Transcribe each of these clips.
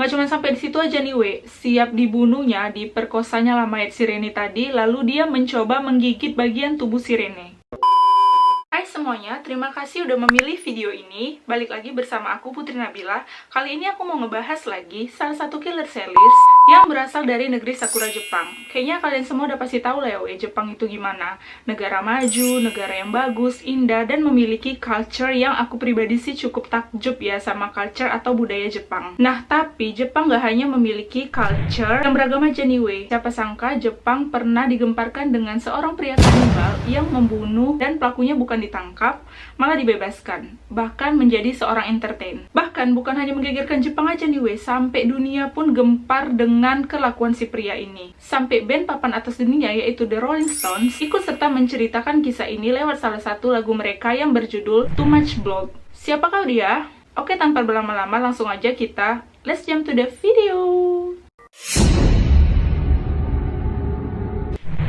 Nggak cuma sampai di situ aja nih, siap dibunuhnya, diperkosanya lah mayat si Rene tadi, lalu dia mencoba menggigit bagian tubuh si Rene. Hai semuanya, terima kasih udah memilih video ini. Balik lagi bersama aku Putri Nabila. Kali ini aku mau ngebahas lagi salah satu killer series yang berasal dari negeri Sakura, Jepang. Kayaknya kalian semua udah pasti tahu lah ya, Jepang itu gimana. Negara maju, negara yang bagus, indah, dan memiliki culture yang aku pribadi sih cukup takjub ya sama culture atau budaya Jepang. Nah, tapi Jepang gak hanya memiliki culture yang beragam aja nih, Siapa sangka Jepang pernah digemparkan dengan seorang pria kanibal yang membunuh dan pelakunya bukan ditangkap, malah dibebaskan, bahkan menjadi seorang entertain. Bahkan bukan hanya menggegerkan Jepang aja nih, sampai dunia pun gempar dengan kelakuan si pria ini. Sampai band papan atas dunia yaitu The Rolling Stones ikut serta menceritakan kisah ini lewat salah satu lagu mereka yang berjudul Too Much Blood. Siapakah dia? Oke, tanpa berlama-lama langsung aja kita let's jump to the video.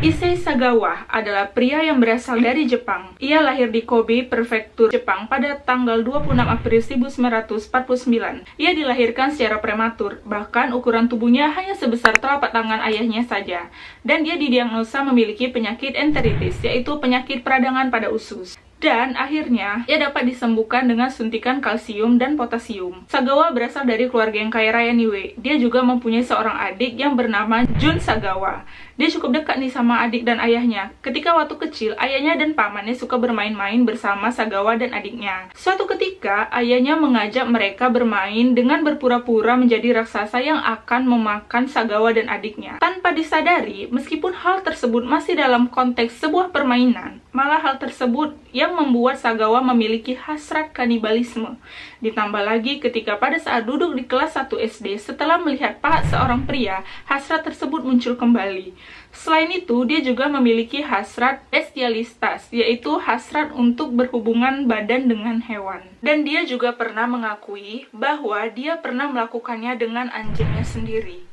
Issei Sagawa adalah pria yang berasal dari Jepang. Ia lahir di Kobe, prefektur Jepang pada tanggal 26 April 1949. Ia dilahirkan secara prematur, bahkan ukuran tubuhnya hanya sebesar telapak tangan ayahnya saja. Dan dia didiagnosa memiliki penyakit enteritis, yaitu penyakit peradangan pada usus. Dan akhirnya, ia dapat disembuhkan dengan suntikan kalsium dan potasium. Sagawa berasal dari keluarga yang kaya raya nih, Dia juga mempunyai seorang adik yang bernama Jun Sagawa. Dia cukup dekat nih sama adik dan ayahnya. Ketika waktu kecil, ayahnya dan pamannya suka bermain-main bersama Sagawa dan adiknya. Suatu ketika, ayahnya mengajak mereka bermain dengan berpura-pura menjadi raksasa yang akan memakan Sagawa dan adiknya. Tanpa disadari, meskipun hal tersebut masih dalam konteks sebuah permainan, malah hal tersebut yang membuat Sagawa memiliki hasrat kanibalisme. Ditambah lagi ketika pada saat duduk di kelas 1 SD setelah melihat pahat seorang pria, hasrat tersebut muncul kembali. Selain itu, dia juga memiliki hasrat bestialitas, yaitu hasrat untuk berhubungan badan dengan hewan. Dan dia juga pernah mengakui bahwa dia pernah melakukannya dengan anjingnya sendiri.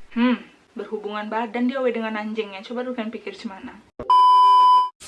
Berhubungan badan dia dengan anjingnya, coba lu kan pikir gimana.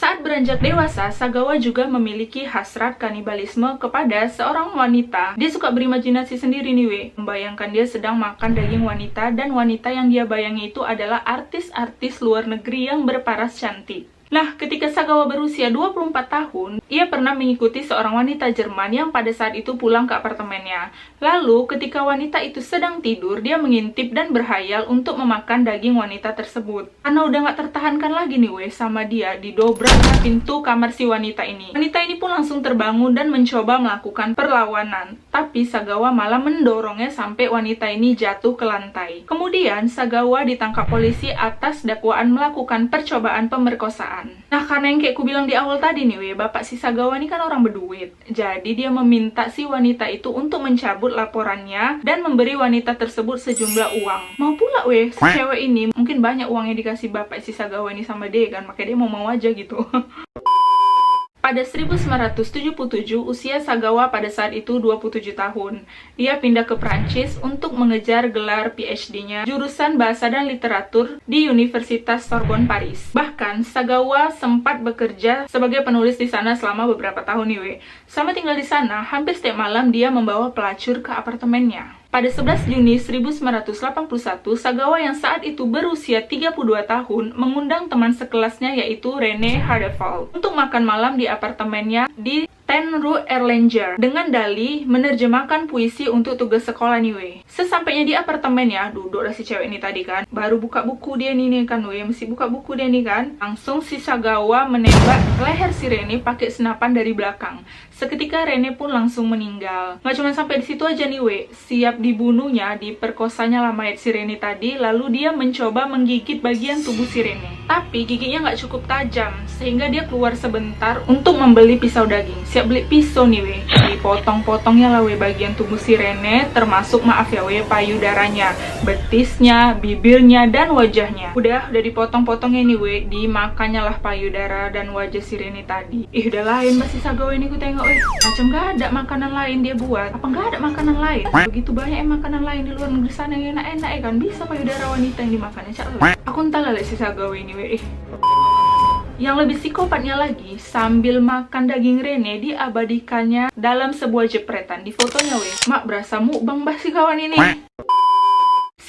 Saat beranjak dewasa, Sagawa juga memiliki hasrat kanibalisme kepada seorang wanita. Dia suka berimajinasi sendiri nih, membayangkan dia sedang makan daging wanita, dan wanita yang dia bayangi itu adalah artis-artis luar negeri yang berparas cantik. Nah, ketika Sagawa berusia 24 tahun, ia pernah mengikuti seorang wanita Jerman yang pada saat itu pulang ke apartemennya. Lalu, ketika wanita itu sedang tidur, dia mengintip dan berhayal untuk memakan daging wanita tersebut. Karena udah gak tertahankan lagi nih sama dia, didobraknya pintu kamar si wanita ini. Wanita ini pun langsung terbangun dan mencoba melakukan perlawanan. Tapi Sagawa malah mendorongnya sampai wanita ini jatuh ke lantai. Kemudian, Sagawa ditangkap polisi atas dakwaan melakukan percobaan pemerkosaan. Nah, karena yang kayak ku bilang di awal tadi nih, bapak si Sagawa ini kan orang berduit. Jadi dia meminta si wanita itu untuk mencabut laporannya dan memberi wanita tersebut sejumlah uang. Mau pula si cewek ini, mungkin banyak uang yang dikasih bapak si Sagawa ini sama dia kan, makanya dia mau aja gitu. Pada 1977, usia Sagawa pada saat itu 27 tahun. Ia pindah ke Prancis untuk mengejar gelar PhD-nya, jurusan Bahasa dan Literatur di Universitas Sorbonne, Paris. Bahkan, Sagawa sempat bekerja sebagai penulis di sana selama beberapa tahun nih, Selama tinggal di sana, hampir setiap malam dia membawa pelacur ke apartemennya. Pada 11 Juni 1981, Sagawa yang saat itu berusia 32 tahun mengundang teman sekelasnya yaitu Rene Hardeval untuk makan malam di apartemennya di 10 Rue Erlanger dengan dalih menerjemahkan puisi untuk tugas sekolah nih, Sesampainya di apartemennya, duduk lah si cewek ini tadi kan, baru buka buku dia nih kan, mesti buka buku dia nih kan. Langsung si Sagawa menembak leher si Rene pakai senapan dari belakang. Seketika Rene pun langsung meninggal. Nggak cuma sampai di situ aja nih, siap dibunuhnya, diperkosanya lah mayat si Rene tadi, lalu dia mencoba menggigit bagian tubuh si Rene. Tapi giginya nggak cukup tajam, sehingga dia keluar sebentar untuk membeli pisau daging. Siap beli pisau nih, dipotong-potongnya lah bagian tubuh si Rene, termasuk maaf ya payudaranya, betisnya, bibirnya, dan wajahnya. Udah dipotong-potongnya nih dimakannya lah payudara dan wajah si Rene tadi. Udah lain masih Sagawa ini ku tengok macam gak ada makanan lain dia buat. Apa gak ada makanan lain? Begitu banyak makanan lain di luar negeri sana yang enak-enak kan, bisa payudara wanita yang dimakannya. Aku entah lah si Sagawa ini Yang lebih psikopatnya lagi, sambil makan daging Rene diabadikannya dalam sebuah jepretan di fotonya Mak berasa mukbang bah si kawan ini.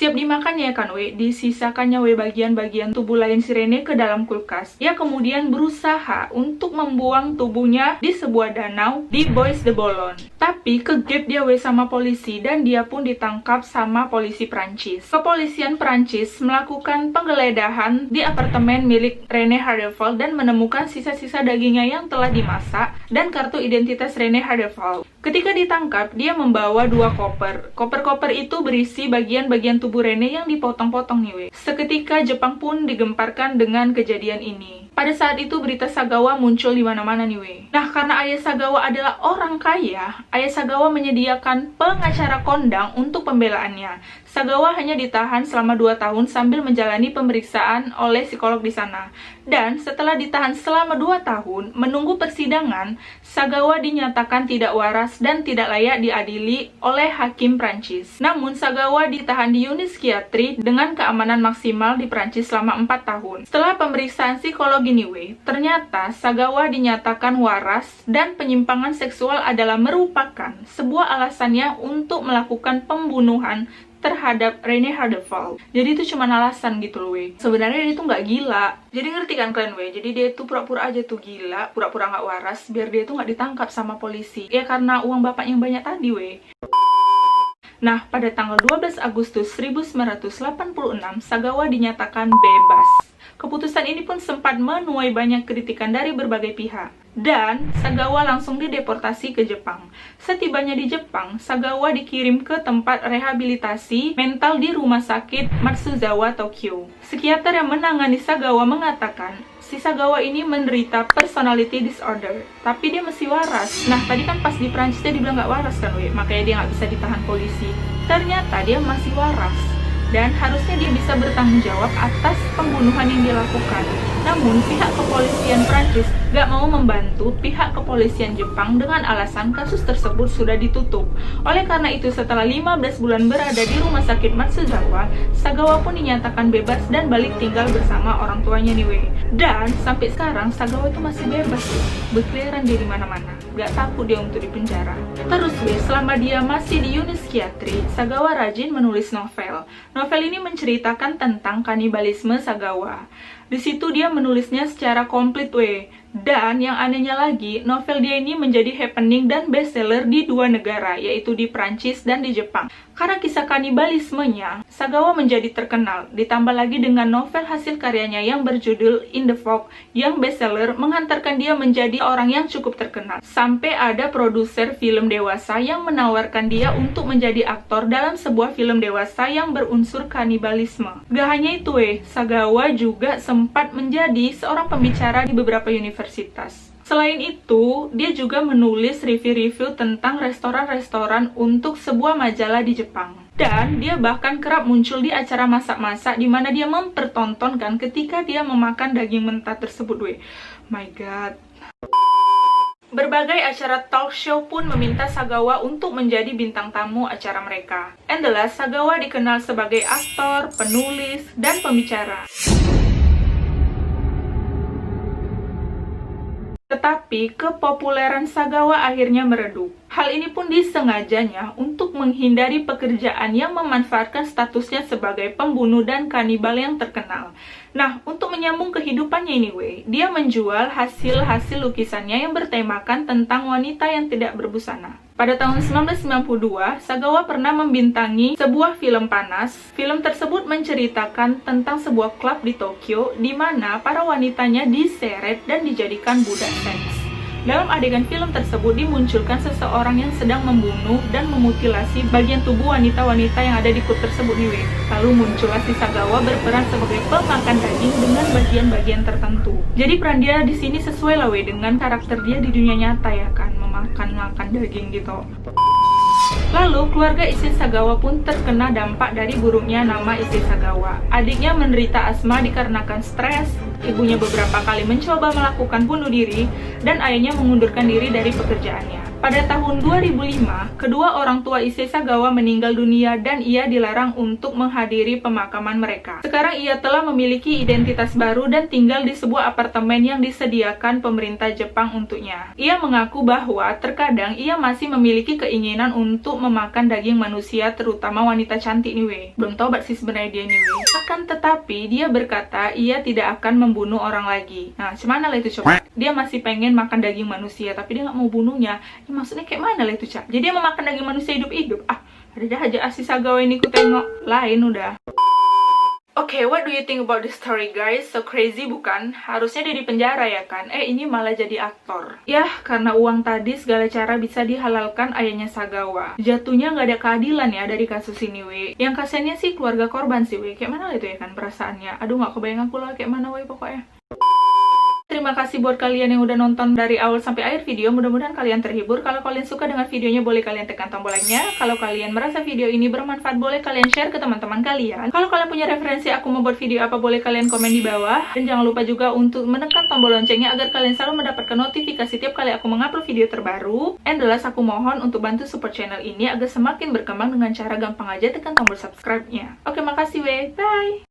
Siap dimakannya kan we, disisakannya we bagian-bagian tubuh lain si Rene ke dalam kulkas. Ia kemudian berusaha untuk membuang tubuhnya di sebuah danau di Bois de Boulogne. Tapi kegep dia we sama polisi dan dia pun ditangkap sama polisi Prancis. Kepolisian Prancis melakukan penggeledahan di apartemen milik Rene Hardeval dan menemukan sisa-sisa dagingnya yang telah dimasak dan kartu identitas Rene Hardeval. Ketika ditangkap, dia membawa 2 koper. Koper-koper itu berisi bagian-bagian tubuh Rene yang dipotong-potong nih we. Seketika Jepang pun digemparkan dengan kejadian ini. Pada saat itu berita Sagawa muncul di mana-mana nih we. Nah, karena ayah Sagawa adalah orang kaya, ayah Sagawa menyediakan pengacara kondang untuk pembelaannya. Sagawa hanya ditahan selama 2 tahun sambil menjalani pemeriksaan oleh psikolog di sana. Dan setelah ditahan selama 2 tahun, menunggu persidangan, Sagawa dinyatakan tidak waras dan tidak layak diadili oleh hakim Prancis. Namun, Sagawa ditahan di unit psikiatri dengan keamanan maksimal di Prancis selama 4 tahun. Setelah pemeriksaan psikologi Niwe, ternyata Sagawa dinyatakan waras dan penyimpangan seksual adalah merupakan sebuah alasannya untuk melakukan pembunuhan terhadap Rene Hardeval. Jadi itu cuma alasan gitu loh we. Sebenarnya dia tuh nggak gila. Jadi ngerti kan kalian we? Jadi dia tuh pura-pura aja tuh gila, pura-pura nggak waras biar dia tuh nggak ditangkap sama polisi. Ya karena uang bapak yang banyak tadi we. Nah, pada tanggal 12 Agustus 1986, Sagawa dinyatakan bebas. Keputusan ini pun sempat menuai banyak kritikan dari berbagai pihak. Dan Sagawa langsung dideportasi ke Jepang. Setibanya di Jepang, Sagawa dikirim ke tempat rehabilitasi mental di rumah sakit Matsuzawa, Tokyo. Psikiater yang menangani Sagawa mengatakan, si Sagawa ini menderita personality disorder, tapi dia masih waras. Nah, tadi kan pas di Prancis dia dibilang nggak waras kan, we? Makanya dia nggak bisa ditahan polisi. Ternyata dia masih waras. Dan harusnya dia bisa bertanggung jawab atas pembunuhan yang dilakukan. Namun, pihak kepolisian Prancis gak mau membantu pihak kepolisian Jepang dengan alasan kasus tersebut sudah ditutup. Oleh karena itu, setelah 15 bulan berada di rumah sakit Matsuzawa, Sagawa pun dinyatakan bebas dan balik tinggal bersama orang tuanya nih we. Dan sampai sekarang Sagawa itu masih bebas tuh, berkeliaran dia di mana-mana. Gak takut dia untuk dipenjara. Terus we, selama dia masih di unit psikiatri, Sagawa rajin menulis novel. Novel ini menceritakan tentang kanibalisme Sagawa. Di situ dia menulisnya secara komplit we. Dan yang anehnya lagi, novel dia ini menjadi happening dan bestseller di 2 negara, yaitu di Prancis dan di Jepang. Karena kisah kanibalismenya, Sagawa menjadi terkenal. Ditambah lagi dengan novel hasil karyanya yang berjudul In the Fog, yang bestseller menghantarkan dia menjadi orang yang cukup terkenal. Sampai ada produser film dewasa yang menawarkan dia untuk menjadi aktor dalam sebuah film dewasa yang berunsur kanibalisme. Gak hanya itu Sagawa juga sempat menjadi seorang pembicara di beberapa universitas. Selain itu, dia juga menulis review-review tentang restoran-restoran untuk sebuah majalah di Jepang. Dan dia bahkan kerap muncul di acara masak-masak di mana dia mempertontonkan ketika dia memakan daging mentah tersebut we. My god. Berbagai acara talk show pun meminta Sagawa untuk menjadi bintang tamu acara mereka. And the last, Sagawa dikenal sebagai aktor, penulis, dan pembicara. Tetapi kepopuleran Sagawa akhirnya meredup. Hal ini pun disengajanya untuk menghindari pekerjaan yang memanfaatkan statusnya sebagai pembunuh dan kanibal yang terkenal. Nah, untuk menyambung kehidupannya ini dia menjual hasil-hasil lukisannya yang bertemakan tentang wanita yang tidak berbusana. Pada tahun 1992, Sagawa pernah membintangi sebuah film panas. Film tersebut menceritakan tentang sebuah klub di Tokyo di mana para wanitanya diseret dan dijadikan budak seks. Dalam adegan film tersebut dimunculkan seseorang yang sedang membunuh dan memutilasi bagian tubuh wanita-wanita yang ada di klub tersebut nih. Lalu muncullah si Sagawa berperan sebagai pemakan daging dengan bagian-bagian tertentu. Jadi peran dia di sini sesuai lah dengan karakter dia di dunia nyata ya kan, memakan daging gitu. Lalu, keluarga istri Sagawa pun terkena dampak dari buruknya nama istri Sagawa. Adiknya menderita asma dikarenakan stres, ibunya beberapa kali mencoba melakukan bunuh diri, dan ayahnya mengundurkan diri dari pekerjaannya. Pada tahun 2005, kedua orang tua Issei Sagawa meninggal dunia dan ia dilarang untuk menghadiri pemakaman mereka. Sekarang ia telah memiliki identitas baru dan tinggal di sebuah apartemen yang disediakan pemerintah Jepang untuknya. Ia mengaku bahwa terkadang ia masih memiliki keinginan untuk memakan daging manusia, terutama wanita cantik nih weh. Belum tobat sih sebenarnya dia nih weh. Akan tetapi dia berkata ia tidak akan membunuh orang lagi. Nah, cuman lah itu coba. Dia masih pengen makan daging manusia tapi dia nggak mau bunuhnya. Ya, maksudnya kayak mana lah itu Cak? Jadi dia memakan daging manusia hidup-hidup. Ada dah aja Issei Sagawa ini ku tengok. Lain udah. Oke, what do you think about this story guys? So crazy bukan? Harusnya dia di penjara ya kan? Ini malah jadi aktor. Yah, karena uang tadi segala cara bisa dihalalkan ayahnya Sagawa. Jatuhnya nggak ada keadilan ya dari kasus ini weh. Yang kasiannya sih keluarga korban sih weh. Kayak mana itu ya kan perasaannya? Aduh nggak kebayang aku lah kayak mana weh pokoknya. Terima kasih buat kalian yang udah nonton dari awal sampai akhir video. Mudah-mudahan kalian terhibur. Kalau kalian suka dengan videonya, boleh kalian tekan tombol like-nya. Kalau kalian merasa video ini bermanfaat, boleh kalian share ke teman-teman kalian. Kalau kalian punya referensi aku membuat video apa, boleh kalian komen di bawah. Dan jangan lupa juga untuk menekan tombol loncengnya agar kalian selalu mendapatkan notifikasi tiap kali aku mengupload video terbaru. And the last, aku mohon untuk bantu support channel ini agar semakin berkembang dengan cara gampang aja tekan tombol subscribe-nya. Oke, makasih weh. Bye!